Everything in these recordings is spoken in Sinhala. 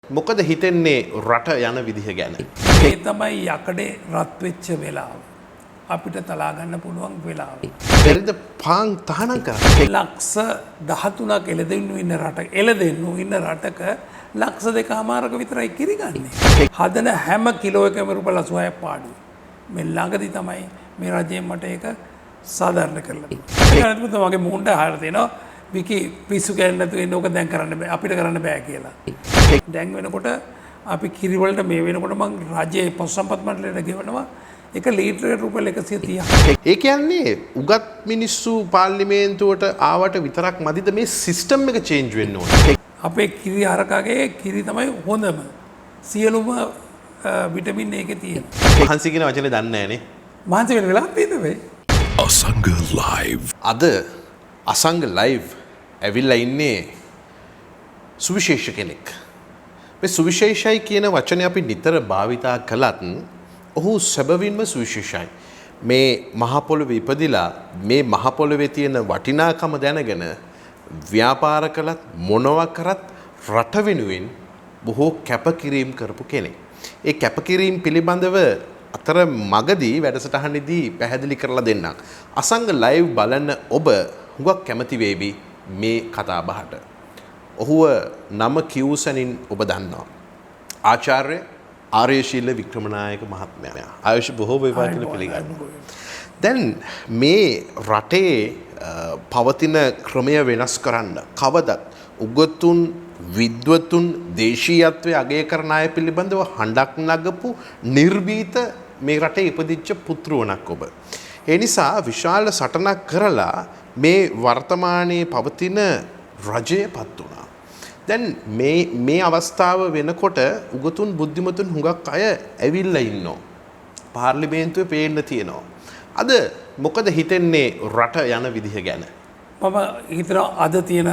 මොකද හිතෙන්නේ රට යන විදිහ ගැන? ඒ තමයි යකඩේ රත් වෙච්ච වෙලාව. අපිට තලා ගන්න පුළුවන් වෙලාව. බැරිද පාන් තහනම් කරන්න? ලක්ෂ 13ක් එළදෙන්නු ඉන්න රටක එළදෙන්නු ඉන්න රටක ලක්ෂ 2කමාරක විතරයි කිරි ගන්නෙ. හදන හැම කිලෝ එකම රුපියල් 86ක් පාඩුයි. මේ ළඟදී තමයි මේ රජයෙන් මට ඒක සාධාරණ කරලා දුන්නේ. ඒක මගේ මූණට ආහාර දෙනවා. විකි පිස්සු කැන්නේ නැතුව ඉන්න ඕක දැන් කරන්න බෑ අපිට කරන්න බෑ කියලා. දැන් වෙනකොට අපි කිරි වලට මේ වෙනකොට මං රජයේ පොසම්පත් මණ්ඩලයට ගෙවනවා එක ලීටරයකට රුපියල් 130ක්. ඒ කියන්නේ උගත් මිනිස්සු පාර්ලිමේන්තුවට ආවට විතරක් මදිද මේ සිස්ටම් එක චේන්ජ් වෙන්න ඕනේ. අපේ කිරි හරකගේ කිරි තමයි හොඳම. සියලුම විටමින් ඒකේ තියෙනවා. මහන්සි කියන වචනේ දන්නේ නැහනේ. මහන්සි වෙන වෙලාවක් තියෙද වෙයි. අසංග ලයිව්. අද අසංග ලයිව් ඇවිල්ලා ඉන්නේ සුවිශේෂ කෙනෙක්. මේ සුවිශේෂයි කියන වචනේ අපි නිතර භාවිතා කළත් ඔහු සැබවින්ම සුවිශේෂයි. මේ මහ පොළොවේ ඉපදිලා මේ මහ පොළොවේ තියෙන වටිනාකම දැනගෙන ව්‍යාපාර කළත් මොනවා කරත් රට වෙනුවෙන් බොහෝ කැපකිරීම් කරපු කෙනෙක්. ඒ කැපකිරීම් පිළිබඳව අතර මගදී වැඩසටහනේදී පැහැදිලි කරලා දෙන්නම්. අසංග ලයිව් බලන ඔබ හුඟක් කැමති වේවි මේ කතා බහට. ඔහුව නම කියූසනින් ඔබ දන්නවා. ආචාර්ය ආර්යශීල වික්‍රමනායක මහත්මයා. ආයුෂ බොහෝ වේවා කියලා පිළිගන්නවා. දැන් මේ රටේ පවතින ක්‍රමය වෙනස් කරන්න කවදත් උගතුන් විද්වතුන් දේශීයත්වයේ අගය කරන අය පිළිබඳව හඬක් නගපු නිර්භීත මේ රටේ ඉපදිච්ච පුත්‍රවණක් ඔබ. ඒ නිසා විශාල සටනක් කරලා මේ වර්තමානයේ පවතින රජයපත් වුණා. දැන් මේ අවස්ථාව වෙනකොට උගතුන් බුද්ධිමතුන් හුඟක් අය ඇවිල්ලා ඉන්නවා. පාර්ලිමේන්තුවේ පේන්න තියෙනවා. අද මොකද හිතෙන්නේ රට යන විදිහ ගැන? මම හිතනවා අද තියෙන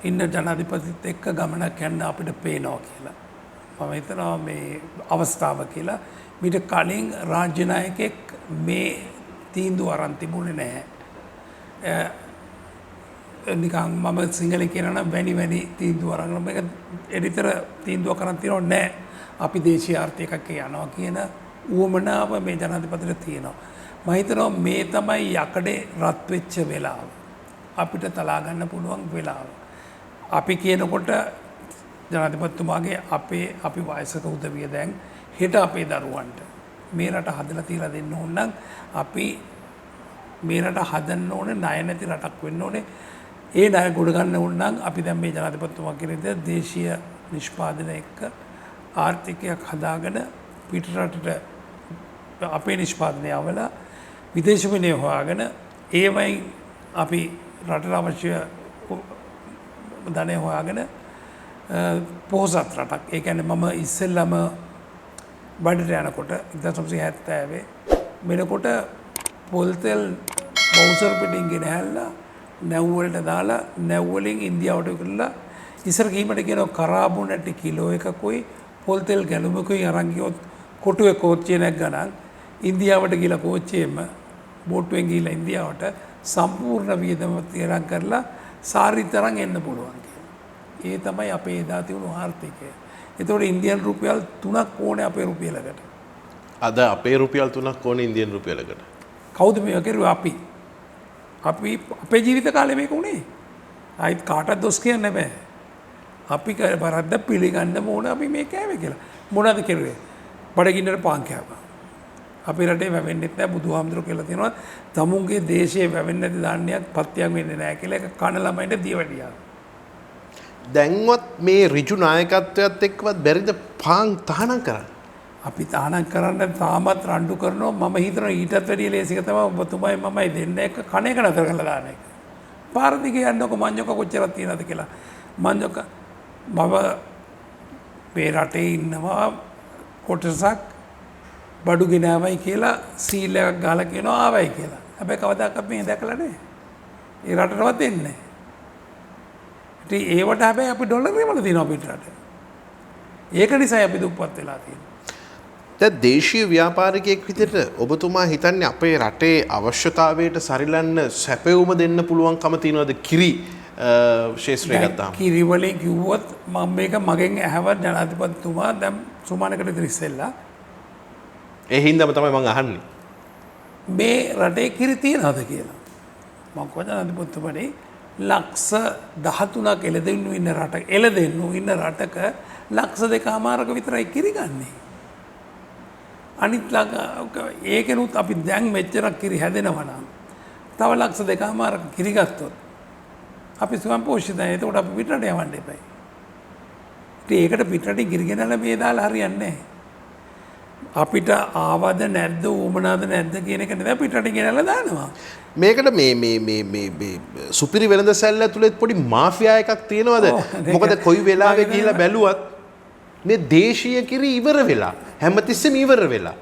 ඉන්න ජනාධිපතිත් එක්ක ගමනක් යන්න අපිට පේනවා කියලා. මම හිතනවා මේ අවස්ථාව කියලා. මීට කලින් රාජ්‍ය නායකයෙක් මේ තීන්දුව අරන් තිබුණේ නැහැ. නිකන් මම සිංහලෙන් කියනවා නම් වැනි තීන්දුව අරන් මේක එඩිතර තීන්දුව කරන් තියනවා නැහැ. අපි දේශීය ආර්ථිකයක් යනවා කියන උවමනාව මේ ජනාධිපතිට තියෙනවා. මම හිතනවා මේ තමයි යකඩේ රත් වෙච්ච වෙලාව. අපිට තලා ගන්න පුළුවන් වෙලාව. අපි කියනකොට ජනාධිපතිතුමාගේ අපි වයසක උදවිය දැන් හෙට අපේ දරුවන්ට මේ රට හදලා තියලා දෙන්න ඕන නම් අපි මේ රට හදන්න ඕනේ ණය නැති රටක් වෙන්න ඕනේ. ඒ ණය ගොඩ ගන්න ඕන නම් අපි දැන් මේ ජනාධිපතිතුමා කියන විදිහට දේශීය නිෂ්පාදන එක්ක ආර්ථිකයක් හදාගෙන පිට රටට අපේ නිෂ්පාදනය අවලා විදේශ විනිමය හොයාගෙන ඒවයි අපි රටට අවශ්‍ය ධනය හොයාගෙන පොහොසත් රටක්. ඒ කියන්නේ මම ඉස්සෙල්ලම බඩට යනකොට 1970 වෙනකොට පොල් තෙල් බවුසර් පිටින් ගෙන හැල්ලා නැව් වලට දාලා නැව් වලින් ඉන්දියාවට විකුණලා ඉස්සර කීමට කියනවා කරාබු නැටි කිලෝ එකකුයි පොල් තෙල් ගැලුමකුයි අරන් ගියොත් කොටුවේ කෝච්චිය නැග්ගනම් ඉන්දියාවට ගිහලා කෝච්චියෙම බෝට්ටුවෙන් ගිහලා ඉන්දියාවට සම්පූර්ණ වියදම තිරන් කරලා සාරිතරන් එන්න පුළුවන් කියලා. ඒ තමයි අපේ එදා තිබුණු ආර්ථිකය. ඒතකොට ඉන්දියන් රුපියල් 3ක් ඕනේ අපේ රුපියලකට. අද අපේ රුපියල් 3ක් ඕනේ ඉන්දියන් රුපියලකට. කවුද මේක කරුවේ? අපි අපේ ජීවිත කාලේ මේක උනේ. ආයිත් කාටවත් දොස් කියන්න බෑ. අපි වරද්ද පිළිගන්න ඕන අපි මේ කෑවේ කියලා. මොනවද කරුවේ? බඩගින්නට පාන් කෑවා. අපේ රටේ වැවෙන්නෙත් නැහැ බුදුහාමුදුරුවෝ කියලා තියෙනවා. තමුන්ගේ දේශයේ වැවෙන්නේ නැති ධාන්‍යයක් පත්‍යක් වෙන්නේ නැහැ කියලා ඒක කන ළමයින්ට දියවැඩියා. දැන්වත් මේ ඍජු නායකත්වයත් එක්කවත් බැරිද පාන් තහනම් කරන්න? අපි තහනම් කරන්න තාමත් රණ්ඩු කරනවා. මම හිතනවා ඊටත් වැඩිය ලේසික තමයි ඔබතුමායි මමයි දෙන්න එක කණ එක නතර කරලා දාන එක. පාර දිගේ යන්නකො මඤ්ඤොක කොච්චරක් තියනවද කියලා. මඤ්ඤොක මම මේ රටේ ඉන්නවා කොටසක් බඩු ගෙනාවයි කියලා සීල් එකක් ගහලා කියනවා ආවයි කියලා. හැබැයි කවදාකවත් මේ දැකලා නැහැ. ඒ රටටවත් දෙන්නේ නැහැ. ඉතින් ඒවට හැබැයි අපි ඩොලර් වල දිනනවා පිටරට. ඒක නිසා අපි දුප්පත් වෙලා තියෙනවා. දැන් දේශීය ව්‍යාපාරිකයෙක් විදිහට ඔබතුමා හිතන්නේ අපේ රටේ අවශ්‍යතාවයට සරිලන්න සැපයුම දෙන්න පුළුවන්කම තියනවද කිරි ශේෂත්‍රය ගත්තාම. කිරිවලින් කිව්වොත් මම මේක මගෙන් ඇහවත් ජනාධිපතිතුමා දැන් සුමානකට විතර ඉස්සෙල්ලා ඒ හින්දාම තමයි මම අහන්නේ. මේ රටේ කිරි තියනවද කියලා. මම කොහොමද ජනාධිපතිතුමනි ලක්ෂ 13ක් එළදෙන්නු ඉන්න රටක ලක්ෂ 2මාරක විතරයි කිරි ගන්නේ. අනිත් ඒකෙනුත් අපි දැන් මෙච්චරක් කිරි හැදෙනවා නම් තව ලක්ෂ 2මාරක කිරි ගත්තොත් අපි ස්වයං පෝෂිතයි. එතකොට අපි පිටරට යවන්න එපයි. ඒකට පිටරටින් කිරි ගෙනල්ලා මේ දාලා හරියන්නේ නැහැ. අපිට ආවද නැද්ද ඌමනාද නැද්ද කියන එක නේද පිටරටින් ගෙනල්ලා දානවා. මේකට මේ සුපිරි වෙළඳ සැල්ල ඇතුළේ පොඩි මාෆියා එකක් තියෙනවද? මොකද කොයි වෙලාවෙ ගිහිල්ලා බැලුවත් මේ දේශීය කිරි ඉවර වෙලා හැමතිස්සෙම ඉවර වෙලා.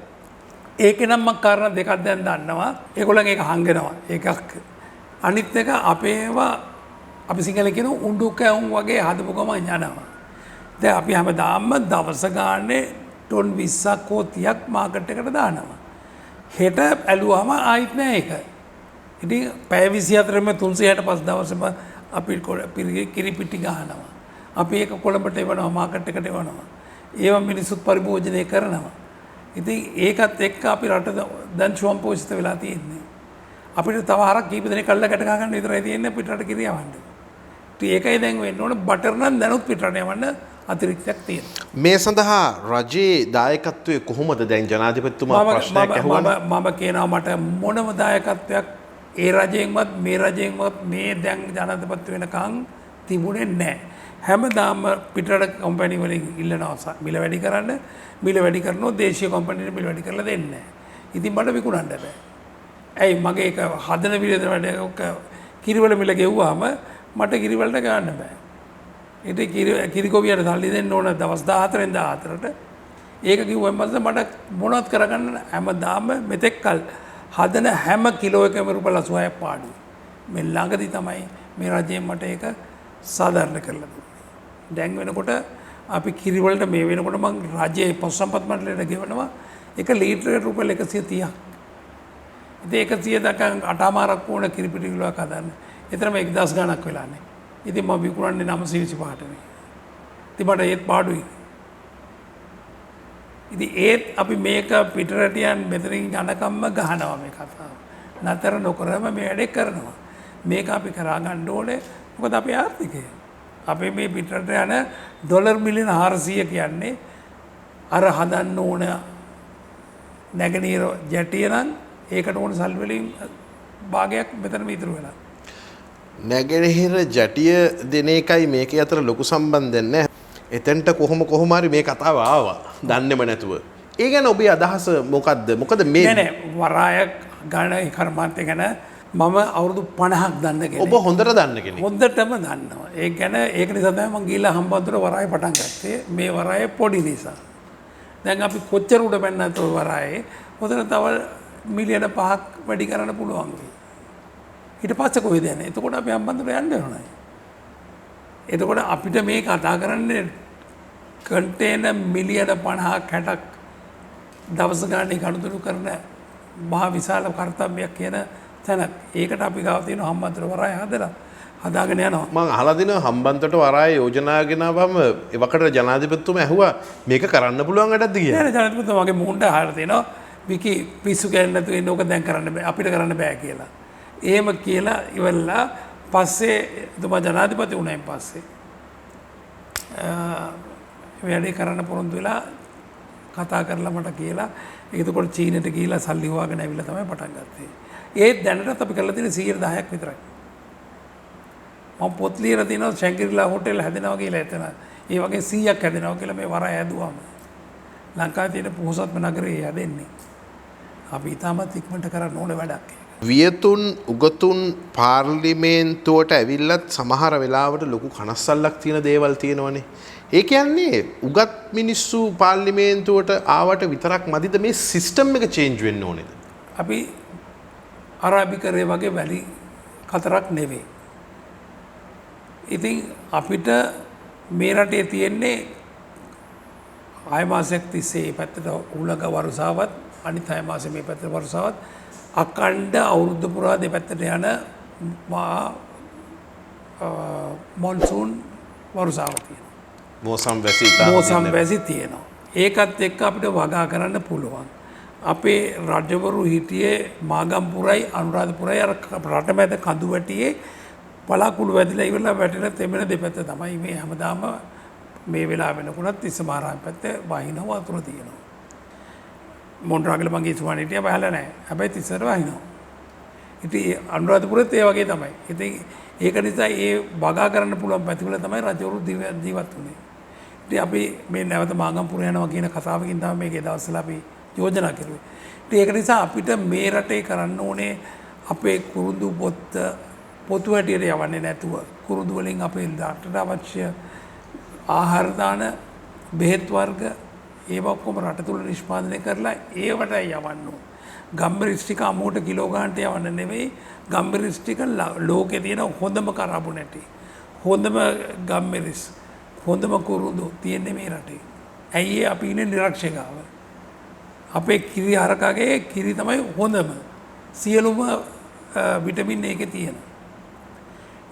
ඒකේ නම් මම කාරණා දෙකක් දැන් දන්නවා. ඒගොල්ලන් ඒක හංගෙනවා. එකක් අනිත් එක අපේවා අපි සිංහලෙන් කියන උණ්ඩු කැවුම් වගේ හදපු ගම යනවා. දැන් අපි හැමදාම දවස ගානේ ටොන් 20ක් හෝ 30ක් මාකට් එකට දානවා. හෙට ඇලුවාම ආයිත් නෑ ඒක. ඉතින් පැය 24ෙම 365 දවසෙම අපි කිරි පිටි ගහනවා. අපි ඒක කොළඹට එවනවා මාකට් එකට එවනවා. ඒවා මිනිස්සුත් පරිභෝජනය කරනවා. ඉතින් ඒකත් එක්ක අපි රට දැන් ස්වයංපෝෂිත වෙලා තියෙන්නේ. අපිට තව හරක් කීප දෙනෙක් අල්ලකට ගන්න විතරයි තියෙන්නේ පිටරට කිරි යවන්න. ඉතින් ඒකයි දැන් වෙන්න ඕන බටර් නම් දැනුත් පිටරට යවන්න අතිරික්තයක් තියෙනවා. මේ සඳහා රජයේ දායකත්වය කොහොමද දැන් ජනාධිපතිතුමා ප්‍රශ්නයක් ඇහුවා මම කියනවා මට මොනම දායකත්වයක් ඒ රජයෙන්වත් මේ රජයෙන්වත් මේ දැන් ජනාධිපති වෙනකන් තිබුණේ නැහැ. හැමදාම පිටරට කම්පැනි වලින් ඉල්ලනවා මිල වැඩි කරන්න. මිල වැඩි කරනවා දේශීය කම්පැනිට මිල වැඩි කරලා දෙන්නේ නැහැ. ඉතින් මට විකුණන්න බෑ. ඇයි මගේ ඒක හදන විදිහට වැඩ කිරිවල මිල ගෙව්වාම මට කිරිවලට ගන්න බෑ. ඉතින් කිරිගොවියට සල්ලි දෙන්න ඕන දවස් 14න් 14ට. ඒක කිව්වෙන් පස්සේ මට මොනවත් කරගන්න හැමදාම මෙතෙක්කල් හදන හැම කිලෝ එකම රුපියල් 86ක් පාඩුයි. මේ ළඟදී තමයි මේ රජයෙන් මට ඒක සාධාරණ කරලා දුන්නේ. දැන් වෙනකොට අපි කිරිවලට මේ වෙනකොට මම රජයේ පොත් සම්පත් මණ්ඩලයට ගෙවනවා එක ලීටරයකට රුපියල් 130ක්. ඉතින් 100 දක්වා අටමාරක් ඕන කිරිපිටි කිලෝයක් හදන්න. එතරම් 1000 ගණක් වෙලානේ. ඉතින් මම විකුණන්නේ 925ට නේ. ඉතින් මට ඒත් පාඩුයි. ඉතින් ඒත් අපි මේක පිටරටියන් මෙතනින් යනකම්ම ගහනවා මේ කතාව. නතර නොකරම මේ වැඩේ කරනවා. මේක අපි කරා ගන්න ඕනේ. මොකද අපේ ආර්ථිකය. අපේ මේ පිටරට යන ඩොලර් මිලියන 400 කියන්නේ අර හදන්න ඕන නැගෙනහිර ජැටිය නම් ඒකට ඕන සල්ලි වලින් භාගයක් මෙතන ඉතුරු වෙලා. නැගෙනහිර ජැටිය දෙන එකයි මේකේ අතර ලොකු සම්බන්ධයක් නැහැ. එතෙන්ට කොහොම හරි මේ කතාව ආවා. දන්නේම නැතුව. ඒ ගැන ඔබේ අදහස මොකද්ද? මොකද මේ නෑ වරාය ගණ කර්මාන්තය ගැන මම අවුරුදු 50ක් දන්න කෙනෙක්. ඔබ හොඳට දන්න කෙනෙක්. හොඳටම දන්නවා. ඒක ගැන ඒක නිසා තමයි මම ගිහිල්ලා හම්බන්තොට වරාය පටන් ගත්තේ. මේ වරාය පොඩි නිසා. දැන් අපි කොච්චර උඩ බැන්නත් ඔය වරායේ හොඳට තව මිලියන 5ක් වැඩි කරන්න පුළුවන් වෙයි. ඊට පස්සේ කොහෙද යන්නේ? එතකොට අපි හම්බන්තොට යන්න ඕනේ. එතකොට අපිට මේ කතා කරන්නේ කන්ටේනර් මිලියන 50ක් 60ක් දවස ගානේ ගනුදෙනු කරන මහා විශාල කර්තව්‍යයක් කියන තැනක්. ඒකට අපි ගාව තියෙන හම්බන්තොට වරාය හදාගෙන යනවා. මම අහලා දිනවා හම්බන්තොට වරාය යෝජනා ගෙනාවම එවකට ජනාධිපතිතුමා ඇහුවා මේක කරන්න පුළුවන් වැඩක්ද කියලා. නෑ ජනාධිපතිතුමාගේ මූණට අහලා තියෙනවා විකි පිස්සු ගෑන්න නැතුව ඉන්න ඕක දැන් කරන්න බෑ අපිට කරන්න බෑ කියලා. එහෙම කියලා ඉවරලා පස්සේ එතුමා ජනාධිපති වුණායින් පස්සේ වැඩේ කරන්න පොරොන්දු වෙලා කතා කරලා මට කියලා එතකොට චීනෙට ගිහිල්ලා සල්ලි හොයාගෙන ඇවිල්ලා තමයි පටන් ගත්තේ. ඒත් දැනටත් අපි කරලා තියෙන 110ක් විතරයි. මම පොත් ලියලා තියෙනවා ශැංග්‍රීලා හෝටල් හැදෙනවා කියලා එතන. ඒ වගේ 100ක් හැදෙනවා කියලා මේ වරාය හැදුවාම. ලංකාවේ තියෙන පොහොසත්ම නගරේ හැදෙන්නේ. අපි ඊටමත් ඉක්මනට කරන්න ඕනේ වැඩක්. වියතුන් උගතුන් පාර්ලිමේන්තුවට ඇවිල්ලත් සමහර වෙලාවට ලොකු කනස්සල්ලක් තියෙන දේවල් තියෙනවනේ. ඒ කියන්නේ උගත් මිනිස්සු පාර්ලිමේන්තුවට ආවට විතරක් මදිද මේ සිස්ටම් එක චේන්ජ් වෙන්න ඕනේද? අපි අරාබිකරේ වගේ වැලි කතරක් නෙවෙයි. ඉතින් අපිට මේ රටේ තියෙන්නේ 6 මාසයක් තිස්සේ මේ පැත්තට උලඟ වරුසාවත් අනිත් 6 මාසෙ මේ පැත්තට වරුසාවත් අකණ්ඩ අවුරුද්ද පුරා දෙපැත්තට යන මොන්සූන් වරුසාව තියෙනවා. මෝසම් වැසි ඉතා මෝසම් වැසි තියෙනවා. ඒකත් එක්ක අපිට වගා කරන්න පුළුවන්. අපේ රජවරු හිටියේ මාගම්පුරයි අනුරාධපුරයි අර රට මැද කඳු වැටියේ පලාකුළු වැදිලා ඉවරලා වැටෙන තෙමෙන දෙපැත්ත තමයි මේ හැමදාම මේ වෙලාව වෙනකොටත් තිස්සමාරාම පැත්තේ වහින වතුර තියෙනවා. මොන්රාගල මගේ ඉස්මාන හිටියා බහලා නැහැ. හැබැයි තිස්සර වහිනවා. ඉතින් අනුරාධපුරෙත් ඒ වගේ තමයි. ඉතින් ඒක නිසා ඒ වගා කරන්න පුළුවන් පැතිවල තමයි රජවරු ජීවත් වුනේ. ඉතින් අපි මේ නැවත මාගම්පුර යනවා කියන කතාවකින් තමයි මේකේ දවස්වල අපි යෝජනා කරුවේ. ඉතින් ඒක නිසා අපිට මේ රටේ කරන්න ඕනේ අපේ කුරුඳු පොතු හැටියට යවන්නේ නැතුව කුරුඳු වලින් අපේ රටට අවශ්‍ය ආහාර දාන බෙහෙත් වර්ග ඒවා ඔක්කොම රට තුල නිෂ්පාදනය කරලා ඒවට යවන්න ඕනේ. ගම්බරිස් ටික අමුවට කිලෝ ගන්නට යවන්න නෙවෙයි ගම්බරිස් ටික ලෝකේ තියෙන හොඳම කරාබු නැටි හොඳම ගම්බරිස් හොඳම කුරුඳු තියෙන්නේ මේ රටේ. ඇයි අපි ඉන්නේ නිරක්ෂකව. අපේ කිරි හරකගේ කිරි තමයි හොඳම. සියලුම විටමින් ඒකේ තියෙනවා.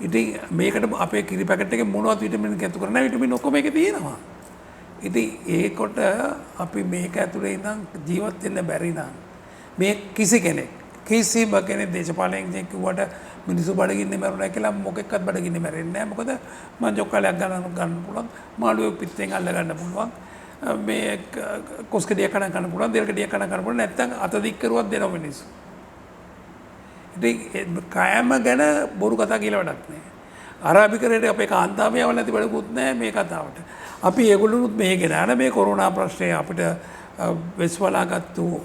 ඉතින් මේකට අපේ කිරි පැකට් එකේ මොනවද විටමින් එකතු කරන්නේ විටමින් ඔක්කොම මේකේ තියෙනවා. ඉතින් ඒකට අපි මේක ඇතුලේ ඉඳන් ජීවත් වෙන්න බැරි නම් මේ කිසිම කෙනෙක් දේශපාලනයෙන් කිව්වට මිනිස්සු බඩගින්නේ මැරුණා කියලා මොකෙක්වත් බඩගින්නේ මැරෙන්නේ නැහැ. මොකද මං ජොක්කාලයක් ගන්න පුළුවන්. මාළුවෙක් පිටෙන් අල්ල ගන්න පුළුවන්. මේ කොස්කඩිය කන පුළුවන්. දෙල්කඩිය කන පුළුවන්. නැත්නම් අත දික් කරුවක් දෙනවා මිනිස්සු. ඉතින් කෑම ගැන බොරු කතා කියලා වැඩක් නැහැ. අරාබිකරේට අපේ කාන්තාවම යවලා නැති වැඩකුත් නැහැ මේ කතාවට. අපි ඒගොල්ලොනුත් මේකේ නාන මේ කොරෝනා ප්‍රශ්නේ අපිට වෙස්වලාගත්තු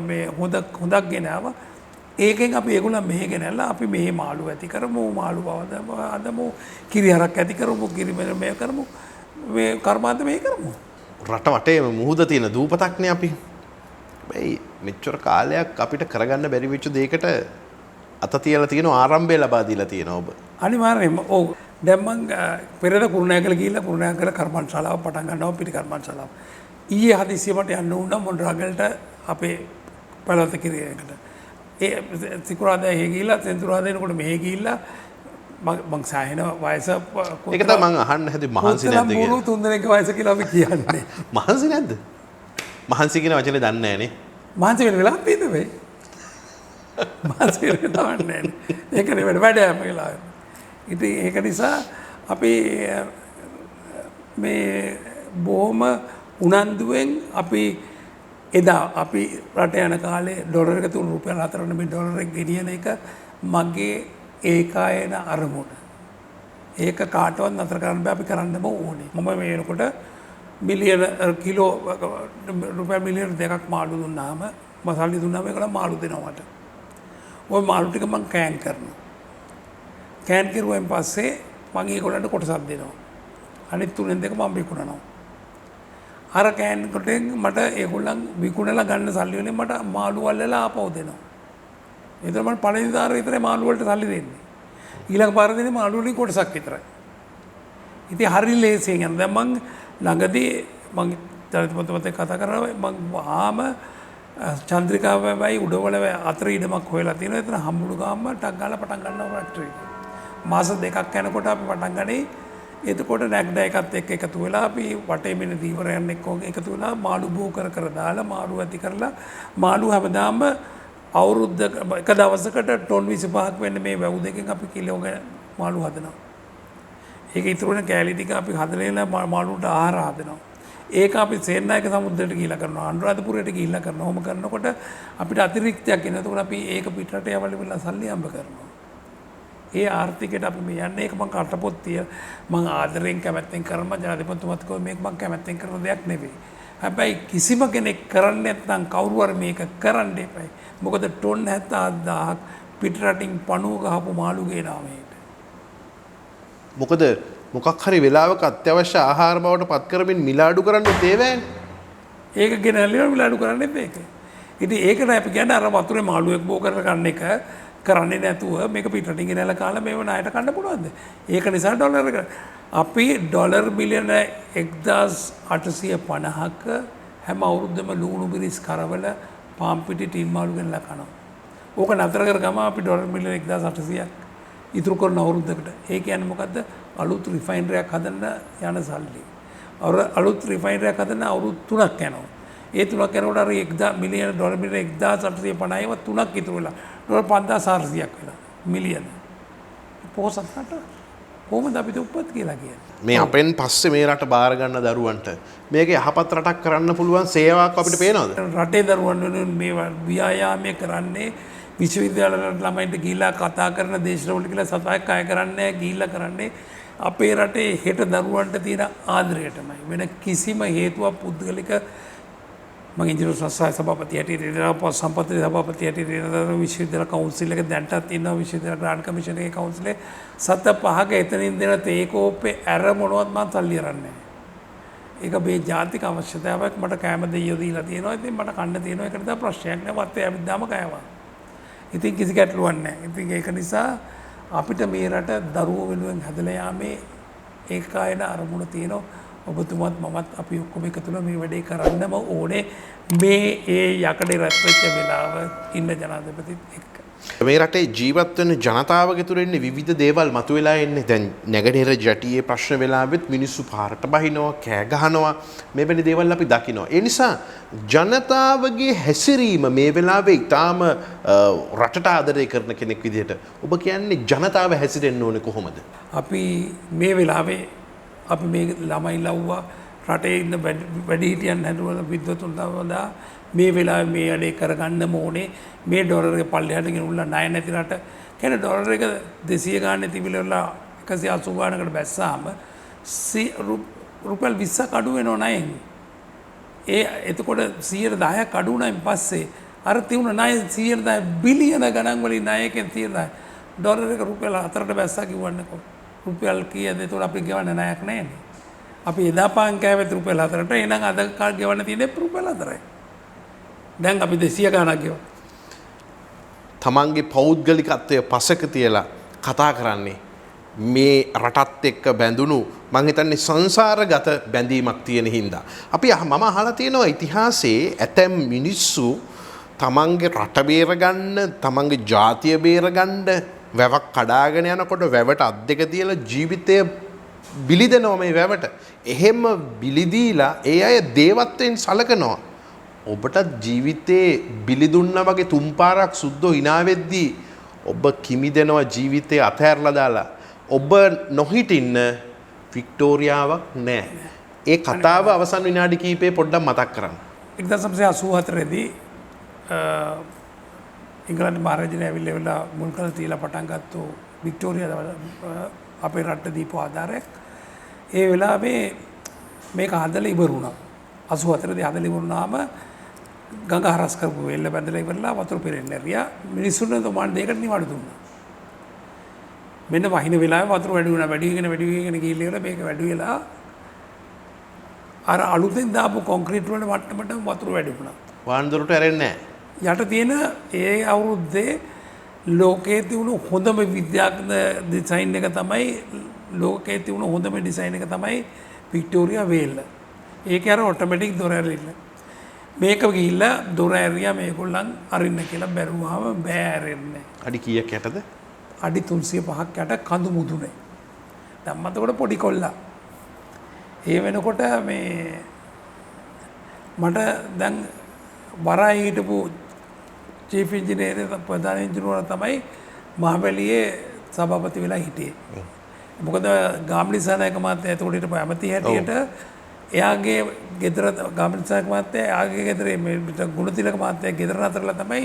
මේ හොඳක් ගෙනාව. ඒකෙන් අපි ඒගොල්ලන් මෙහෙ ගෙනල්ලා අපි මේ මාළු ඇති කරමු මාළු බව අදමු කිරි හරක් ඇති කරමු කිරි මේ කරමු මේ කර්මාන්ත මේ කරමු. රට වටේම මුහුද තියෙන දූපතක්නේ අපි. හැබැයි මෙච්චර කාලයක් අපිට කරගන්න බැරි වෙච්ච දෙයකට අත තියලා තියෙනවා ආරම්භය ලබා දීලා තියෙනවා ඔබ. අනිවාර්යයෙන්ම ඔව්. දැන් මං පෙරේද කුරුණෑගල ගිහිල්ලා කුරුණෑගල කර්මාන්තශාලාව පටන් ගන්නවා පිටි කර්මාන්තශාලාව. ඊයේ හදිසියෙ මට යන්න වුණා මොණරාගලට අපේ පළාත කිරියකට. ඒ සිකුරාදා එහෙ ගිහිල්ලා සෙන්සුරාදා එනකොට මෙහෙ ගිහිල්ලා මං සායන වයස ඒක තමයි මං අහන්න හැදුවේ මහන්සි නැද්ද කියලා. මුළු තුන් දෙනෙක් වයස කියලා අපි කියන්නේ. මහන්සි නැද්ද? මහන්සි කියන වචනේ දන්නේ නැහැ නේ. මහන්සි වෙන වෙලාවක් තියෙද වෙයි. මහන්සි වෙන වෙලාවක් නැහැ. ඒකනේ වැඩ යම වෙලාව. ඉතින් ඒක නිසා අපි මේ බොහොම උනන්දුවෙන් අපි එදා අපි රට යන කාලේ ඩොලර් එක තුන රුපියල් 4 මේ ඩොලර් එක ගෙනියන එක මගේ ඒකායන අරමුණ. ඒක කාටවත් නතර කරන්න බෑ අපි කරන්නම ඕනේ. මම මේ වෙනකොට මිලියන කිලෝ රුපියල් මිලියන 2ක් මාළු දුන්නාම මසල්ලි දුන්නාම ඒකට මාළු දෙනවා මට. ওই මාළු ටික මම කෑන් කරනවා. කෑන් කරුවෙන් පස්සේ මම ඒගොල්ලන්ට කොටසක් දෙනවා. අනිත් තුනෙන් දෙක මම විකුණනවා. අර කෑන් කොටෙන් මට ඒගොල්ලන් විකුණලා ගන්න සල්ලි වලින් මට මාළු වල්ලලා ආපහු දෙනවා. ඒතර මම පළවෙනි දාර විතරේ මාළු වලට සල්ලි දෙන්නේ. ඊළඟ පාර දෙන්නේ මාළු වලින් කොටසක් විතරයි. ඉතින් හරි ලේසියෙන් යන දැන් මං ළඟදී මං ජනපති කතා කරා මං ආම චන්ද්‍රිකාවයි උඩවල අතර ඉඩමක් හොයලා තියෙනවා. එතන හම්බුණු ගාම ටක් ගාලා පටන් ගන්නවා ෆැක්ටරි එක. මාස දෙකක් යනකොට අපි පටන් ගන්නේ එතකොට නැග්ඩ එකත් එක්ක එකතු වෙලා අපි වටේ මෙන්න දීවරයන් එක්ක එකතු වෙලා මාළු බෝ කර දාලා මාළු ඇති කරලා මාළු හැමදාම අවුරුද්ද එක දවසකට ටොන් 25ක් වෙන්න මේ වැව් දෙකෙන් අපි කිලෝ මාළු හදනවා. ඒක ඉතුරු වෙන කෑලි ටික අපි හදලා මාළුන්ට ආහාර හදනවා. ඒක අපි සේනායක සමුද්‍රයට ගිහිල්ලා කරනවා. අනුරාධපුරයට ගිහිල්ලා කරනවා. ඔහොම කරනකොට අපිට අතිරික්තයක් එනවා. එතකොට අපි ඒක පිටරට යවලා සල්ලි හම්බ කරනවා. ඒ ආර්ථිකයට අපි මේ යන්නේ ඒක මම කටපොත් තිය මම ආදරෙන් කැමැත්තෙන් කරන ජනාධිපතිතුමත් කිව්වා මේක මම කැමැත්තෙන් කරන දෙයක් නෙවෙයි. හැබැයි කිසිම කෙනෙක් කරන්නේ නැත්නම් කවුරු හරි මේක කරන්න එපයි. මොකද ටොන් 70000ක් පිටරටින් පණුව ගහපු මාළු ගේනවා මේකට. මොකද මොකක් හරි වෙලාවක අත්‍යවශ්‍ය ආහාර බවට පත් කරමින් මිලාඩු කරන්න තේවෑනේ. ඒක ගෙනල්ලා මිලාඩු කරන්නේ මේක. ඉතින් ඒකට අපි කියන්නේ අර වතුරේ මාළුවෙක් බෝ කරගන්න එක කරන්නේ නැතුව මේක පිටරටින් ගෙනල්ලා කාලා මේව ණයට කන්න පුළුවන්ද? ඒක නිසා ඩොලර් එක අපි ඩොලර් බිලියන 1850ක හැම අවුරුද්දම ලුණු බිරිස් කරවල පාම් පිටි ටින් මාළු ගෙනල්ලා කනවා. ඕක නතර කරගම අපි ඩොලර් මිලියන 1800ක් ඉතුරු කරන අවුරුද්දකට. ඒ කියන්නේ මොකද්ද? අලුත් රිෆයිනරියක් හදන්න යන සල්ලි. අලුත් රිෆයිනරියක් හදන්න අවුරුදු 3ක් යනවා. ඒ 3ක් යනකොට අර 1000 මිලියන ඩොලර් මිලියන 1850ව 3ක් ඉතුරු වෙලා. ඩොලර් 5400ක් වෙලා මිලියන. පොහොසත් රට කොහොමද අපිට උපත් කියලා කියන්නේ? මේ අපෙන් පස්සේ මේ රට බාර ගන්න දරුවන්ට මේක යහපත් රටක් කරන්න පුළුවන් සේවාවක් අපිට පේනවද? රටේ දරුවන් වෙනුවෙන් මේ ව්‍යායාමය කරන්නේ විශ්වවිද්‍යාල ළමයින්ට ගිහිල්ලා කතා කරන දේශනවල කියලා සතයක් අය කරන්නේ ගිහිල්ලා කරන්නේ අපේ රටේ හෙට දරුවන්ට තියෙන ආදරයටමයි. වෙන කිසිම හේතුවක් පුද්ගලික මම ඉන්ජිනේරු සංස්ථාවේ සභාපති හැටියට ඉඳලා සම්පත්ති සභාපති හැටියට ඉඳලා විශ්වවිද්‍යාල කවුන්සිල් එක දැන්ටත් ඉන්නවා විශ්වවිද්‍යාල ග්‍රාන්ට් කමිෂන් එකේ කවුන්සිලේ සත පහක එතනින් දෙන තේකෝපේ ඇර මොනවත් මම තල්ලි කරන්නේ නැහැ. ඒක මේ ජාතික අවශ්‍යතාවයක් මට කැම දෙයියෝ දීලා තියෙනවා. ඉතින් මට කන්න තියෙනවා. ඒකට තමයි ප්‍රශ්නයක් නෑ. වත්තේ ඇවිද්දාම කෑවා. ඉතින් කිසි ගැටලුවක් නැහැ. ඉතින් ඒක නිසා අපිට මේ රට දරුවෝ වෙනුවෙන් හැදලා යාමේ ඒකායන අරමුණ තියෙනවා. ඔබතුමත් මමත් අපි ඔක්කොම එකතු වෙලා මේ වැඩේ කරන්නම ඕනේ. මේ ඒ යකඩේ රැස් වෙච්ච වෙලාව ඉන්න ජනාධිපතිත් එක්ක. මේ රටේ ජීවත් වෙන ජනතාවගේ තුර ඉන්නේ විවිධ දේවල් මතුවලා එන්නේ. දැන් නැගෙනහිර ජටියේ ප්‍රශ්න වෙලාවෙත් මිනිස්සු පාරට බහිනවා, කෑ ගහනවා. මේ වැනි දේවල් අපි දකිනවා. ඒ නිසා ජනතාවගේ හැසිරීම මේ වෙලාවේ ඊටාම රටට ආදරය කරන කෙනෙක් විදිහට ඔබ කියන්නේ ජනතාව හැසිරෙන්න ඕනේ කොහොමද? අපි මේ වෙලාවේ අපි මේ ළමයි ලව්වා රටේ ඉන්න වැඩිහිටියන් හැදුවල විද්වතුන් වඩා මේ වෙලාවේ මේ වැඩේ කරගන්නම ඕනේ. මේ ඩොලර් එක පල්ලෙහාට ගෙනුල්ලා ණය නැති රට කියන්නේ ඩොලර් එක 200 ගානේ තිබිලා 180 ගානකට බැස්සාම රුපියල් 20ක් අඩු වෙනව ණයෙන්. එතකොට 110ක් අඩු වුණායින් පස්සේ අර තියුණ ණය 110 බිලියන ගණන් වලින් ණයකින් තියෙන ඩොලර් එක රුපියල් 4ට බැස්සා කිව්වන්නකො. රුපියල් කීයද? එතකොට අපි ගෙවන්න ණයක් නැහැනේ. අපි එදා පාන් කෑවෙත් රුපියල් 4ට. එහෙනම් අද කාල් ගෙවන්න තියෙන්නේ රුපියල් 4යි. දැන් අපි 200 ගාණක් ගෙවන. තමන්ගේ පෞද්ගලිකත්වය පසක තියලා කතා කරන්නේ මේ රටත් එක්ක බැඳුණු මං හිතන්නේ සංසාරගත බැඳීමක් තියෙන හින්දා. අපි මම අහලා තියෙනවා ඉතිහාසයේ ඇතැම් මිනිස්සු තමන්ගේ රට බේරගන්න, තමන්ගේ ජාතිය බේරගන්න වැවක් කඩාගෙන යනකොට වැවට අත් දෙක තියලා ජීවිතය බිලිදෙනවා මේ වැවට. එහෙම බිලිදීලා ඒ අය දේවත්වයෙන් සලකනවා. ඔබට ජීවිතේ බිලිදුන්න වගේ තුන් පාරක් සුද්දෝ hina වෙද්දී ඔබ කිමිදෙනවා ජීවිතේ අතහැරලා දාලා. ඔබ නොහිටින්න වික්ටෝරියාවක් නැහැ. ඒ කතාව අවසන් විනාඩි කිහිපේ පොඩ්ඩක් මතක් කරන්න. 1984 දී ඉංගලන්ත මහරජාණන් ඇවිල්ලා මුල් කළ තියලා පටන් ගත්තු වික්ටෝරියා අපේ රටට දීපු ආධාරයක්. ඒ වෙලාවේ මේක හදලා ඉවර වුණා. 84 දී හදලා ඉවර වුණාම ගඟ හරස් කරපු වෙල්ල බැඳලා ඉවරලා වතුර පෙරෙන්න ඇරියා. මිනිස්සුන්ට තෝමන් දෙයකට නිවාඩු දුන්නා. මෙන්න වහින වෙලාවේ වතුර වැඩි වුණා. වැඩි වෙගෙන ගිහිල්ලා මේක වැඩි වෙලා අර අලුතෙන් දාපු කොන්ක්‍රීට් වල මට්ටමට වතුර වැඩි වුණා. වාන්දරට ඇරෙන්නේ නැහැ. යට තියෙන ඒ අවුරුද්දේ ලෝකයේ තිබුණු හොඳම විද්‍යාත්මක ඩිසයින් එක තමයි ලෝකයේ තිබුණු හොඳම ඩිසයින් එක තමයි වික්ටෝරියා වේල්ල. ඒක අර ඔටෝමැටික් දොර ඇරිල්ල. මේක ගිහිල්ලා දොර ඇරියා මේගොල්ලන් අරින්න කියලා බැරුවාම බෑ ඇරෙන්නේ. අඩි කීයක් යටද? අඩි 305ක් යට කඳු මුදුනේ. ධම්මතකොට පොඩි කොල්ලා. ඒ වෙනකොට මේ මට දැන් වරායි හිටපු චීෆ් ඉංජිනේර ප්‍රධාන ඉංජිනේරු තමයි මහවැලියේ සභාපති වෙලා හිටියේ. මොකද ගාම්ලිසානායක මහත්තයා එතකොට හිටපු ඇමති හැටියට එයාගේ ගෙදර ගාම්ලිසානායක මහත්තයා එයාගේ ගෙදර මේ ගුණතිලක මහත්තයා ගෙදර නතරලා තමයි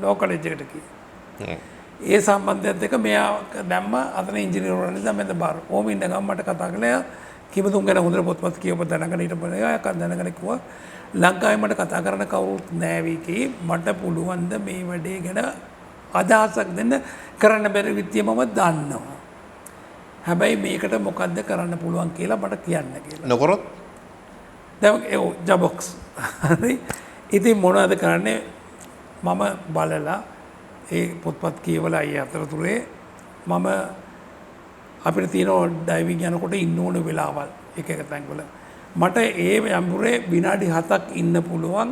ලෝ කොලෙජ් එකට ගියේ. ඒ සම්බන්ධයත් එක්ක මෙයා දැම්ම අතන ඉංජිනේරුවරු නිසා මම බාර. ඕම ඉන්න ගම මට කතා කළා කිමතුන් ගැන හොඳට පොත්පත් කියවපු දැනගෙන හිටපු එයා දැනගෙන කිව්වා ලංකාවේ මට කතා කරන්න කවුරුත් නැහැ වීකේ මට පුළුවන් ද මේ වැඩේ ගැන අදහසක් දෙන්න කරන්න බැරි විදිය මම දන්නවා. හැබැයි මේකට මොකද්ද කරන්න පුළුවන් කියලා මට කියන්න කියලා. නොකරොත් දැන් ඒ ජබොක්ස්. හරි. ඉතින් මොනවද කරන්නේ මම බලලා ඒ පොත්පත් කියවලා අය අතරතුරේ මම අපිට තියෙන ඩයිවිං යනකොට ඉන්න ඕන වෙලාවල් එක එක තැන්වල මට ඒ යම්බුරේ විනාඩි 7ක් ඉන්න පුළුවන්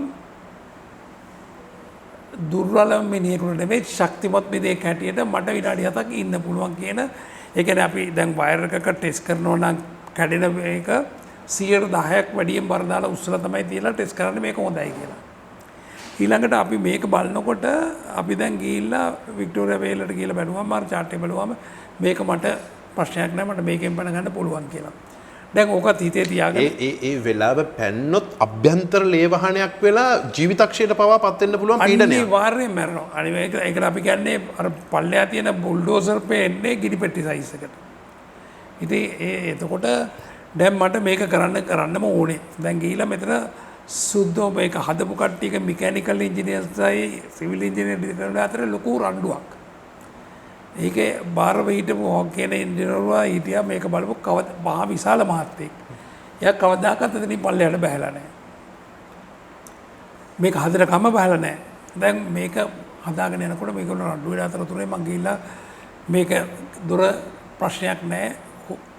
දුර්වල මිනිහෙකුට නෙවෙයි ශක්තිමත් මිනිහෙක් හැටියට මට විනාඩි 7ක් ඉන්න පුළුවන් කියන ඒ කියන්නේ අපි දැන් වයර් එකක ටෙස්ට් කරනවා නම් කැඩෙන එක 10%ක් වැඩියෙන් බර දාලා උස්සලා තමයි තියලා ටෙස්ට් කරන්නේ මේක හොඳයි කියලා. ඊළඟට අපි මේක බලනකොට අපි දැන් ගිහිල්ලා වික්ටෝරියා වේලට ගිහිල්ලා බලුවම මාර chart එක බලුවම මේක මට ප්‍රශ්නයක් නෑ මට මේකෙන් පැන ගන්න පුළුවන් කියලා. දැන් ඕකත් හිතේ තියාගෙන ඒ වෙලාව පැන්නොත් අභ්‍යන්තර ලේවහනයක් වෙලා ජීවිතක්ෂයට පවා පත් වෙන්න පුළුවන් පීඩනයක්. අනිවාර්යයෙන් මැරෙනවා. අනිවාර්යයෙන් ඒකට අපි කියන්නේ අර පල්ලෙහා තියෙන බුල්ඩෝසර් පෙන්නේ ගිනි පෙට්ටි සයිස් එකට. ඉතින් එතකොට දැන් මට මේක කරන්නම ඕනේ. දැන් ගිහිල්ලා මෙතන සුද්ධෝ මේක හදපු කට්ටියක මෙකැනිකල් ඉන්ජිනියර්ස්යි සිවිල් ඉන්ජිනියර් අතර ලොකු රණ්ඩුවක්. ඒකේ බාරව හිටපු හොක් කියන ඉන්ජිනේරුවා හිටියා මේක බලපු මහා විශාල මහත්තයෙක්. එයා කවදාකවත් එතනින් පල්ලෙහාට බහැලා නැහැ. මේක හදන කම බහැලා නැහැ. දැන් මේක හදාගෙන යනකොට මේගොල්ලෝ රණ්ඩු වෙන අතරතුරේ මං ගිහිල්ලා මේක දොර ප්‍රශ්නයක් නැහැ.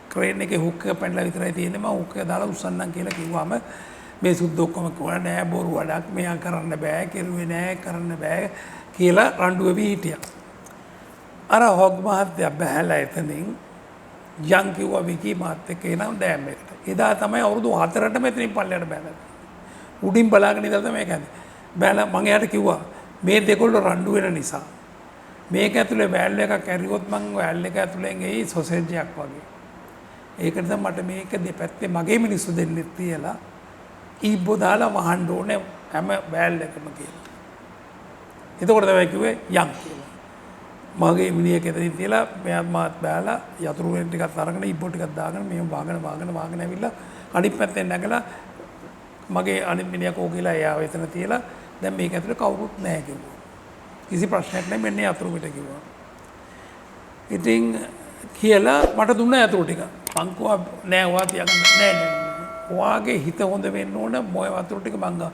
ක්‍රේන් එකේ හුක් එක පැනලා විතරයි තියෙන්නේ. මම හුක් එක දාලා උස්සන්නම් කියලා කිව්වම මේ සුද්ධ ඔක්කොම කිව්වා නෑ බොරු වැඩක් මෙයා කරන්න බෑ කෙරුවේ නෑ කරන්න බෑ කියලා රණ්ඩු වෙවි හිටියා. අර හොග් මහත්තයා බහැලා එතනින් යන් කිව්වා විකි මාත් එක්ක එනවා ඩෑම් එකට. එදා තමයි අවුරුදු 4ට මෙතනින් පල්ලෙහාට බැලලා. උඩින් බලාගෙන ඉඳලා තමයි ඒක හදේ. බැලලා මං එයාට කිව්වා මේ දෙකොල්ල රණ්ඩු වෙන නිසා මේක ඇතුලේ වෑල් එකක් ඇරියොත් මං වෑල් එක ඇතුලෙන් එයි සොසේජ් එකක් වගේ. ඒකට තමයි මට මේක දෙපැත්තේ මගේ මිනිස්සු දෙන්නෙත් තියලා ඊබ්බෝ දාලා වහන්න ඕනේ හැම වෑල් එකම කියලා. එතකොට තමයි කිව්වේ යන් කියලා. මගේ මිනිහෙක් එතනින් තියලා මෙයාත් මාත් බෑලා යතුරු වෙන ටිකක් අරගෙන ඊබ්බෝ ටිකක් දාගෙන මෙහෙම වාගෙන ඇවිල්ලා අනිත් පැත්තෙන් නැගලා මගේ අනිත් මිනිහා කෝ කියලා එයාව එතන තියලා දැන් මේක ඇතුලේ කවුරුත් නැහැ කිව්වා. කිසි ප්‍රශ්නයක් නැහැ මෙන්න යතුරු පිට කිව්වා. ඉතින් කියලා මට දුන්නා යතුරු ටික. මං කිව්වා නෑ ඔයා තියාගන්න නෑ. ඔයාගේ හිත හොඳ වෙන්න ඕන මොය වතුර ටික මං ගා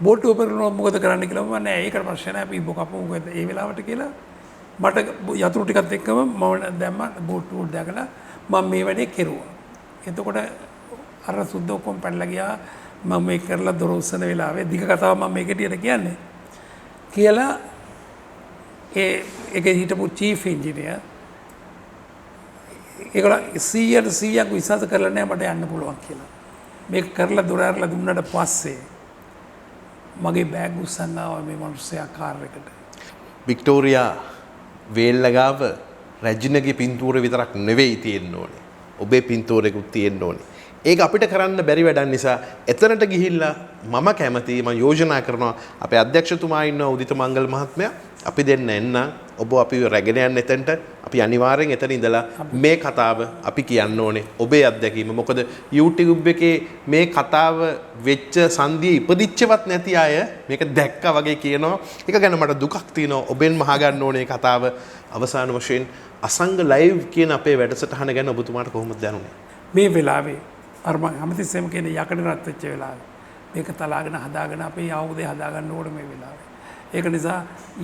බෝට්ටුව පෙරලුවා මොකද කරන්න කියලා මම නෑ ඒකට ප්‍රශ්න නෑ අපි ඉබ්බෝ කපමු මොකද ඒ වෙලාවට කියලා මට යතුරු ටිකත් එක්කම මම දැම්ම බෝට්ටුව දාගෙන මම මේ වැඩේ කෙරුවා. එතකොට අර සුද්ධ ඔක්කොම පැනලා ගියා මම මේක කරලා දොර උස්සන වෙලාවේ දිග කතාව මම මේකට කියන්නේ කියලා ඒකේ හිටපු චීෆ් ඉන්ජිනියර් ඒගොල්ලෝ 100% විශ්වාස කරලා නෑ මට යන්න පුළුවන් කියලා. මේක කරලා දොර ඇරලා දුන්නාට පස්සේ මගේ බෑග් උස්සන්න ආවා මේ මිනිස්සයා කාර් එකට. වික්ටෝරියා වේල්ලගාව රැජිනගේ පින්තූර විතරක් නෙවෙයි තියෙන්න ඕනේ. ඔබේ පින්තූරෙකුත් තියෙන්න ඕනේ. ඒක අපිට කරන්න බැරි වැඩක් නිසා එතනට ගිහිල්ලා මම කැමතියි මම යෝජනා කරනවා අපේ අධ්‍යක්ෂතුමා ඉන්නවා උදිත මංගල මහත්මයා අපි දෙන්න එන්න ඔබ අපි රැගෙන යන්න එතනට අපි අනිවාර්යෙන් එතන ඉඳලා මේ කතාව අපි කියන්න ඕනේ ඔබේ අත්දැකීම මොකද YouTube එකේ මේ කතාව වෙච්ච සංදිය ඉපදිච්චවත් නැති අය මේක දැක්කා වගේ කියනවා ඒක ගැන මට දුකක් තියෙනවා ඔබෙන් මහගන්න ඕනේ කතාව අවසාන වශයෙන් අසංග ලයිව් කියන අපේ වැඩසටහන ගැන ඔබතුමාට කොහොමද දැනුනේ මේ වෙලාවේ අර මම හැමතිස්සෙම කියන්නේ යකඩ රත් වෙච්ච වෙලාවේ මේක තලාගෙන හදාගෙන අපේ ආයුධය හදාගන්න ඕනේ මේ වෙලාවේ. ඒක නිසා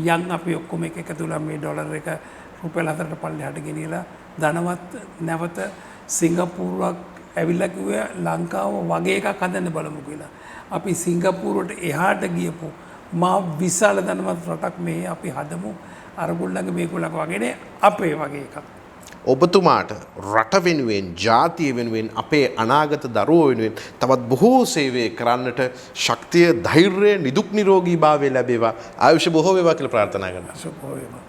යන් අපි ඔක්කොම එක එකතුලා මේ ඩොලර් එක රුපියල් 4ට පල්ලෙහාට ගෙනියලා ධනවත් නැවත සිංගප්පූරුවක් ඇවිල්ලා කිව්වා ලංකාව වගේ එකක් හදන්න බලමු කියලා. අපි සිංගප්පූරුවට එහාට ගියපු මා විශාල ධනවත් රටක් මේ අපි හදමු අරගොල්ලන්ගේ මේගොල්ලන්ගේ වගේ අපේ වගේ එකක්. ඔබතුමාට රට වෙනුවෙන් ජාතිය වෙනුවෙන් අපේ අනාගත දරුවෝ වෙනුවෙන් තවත් බොහෝ සේවය කරන්නට ශක්තිය ධෛර්යය නිදුක් නිරෝගී භාවය ලැබේවා ආයුෂ බොහෝ වේවා කියලා ප්‍රාර්ථනා කරනවා.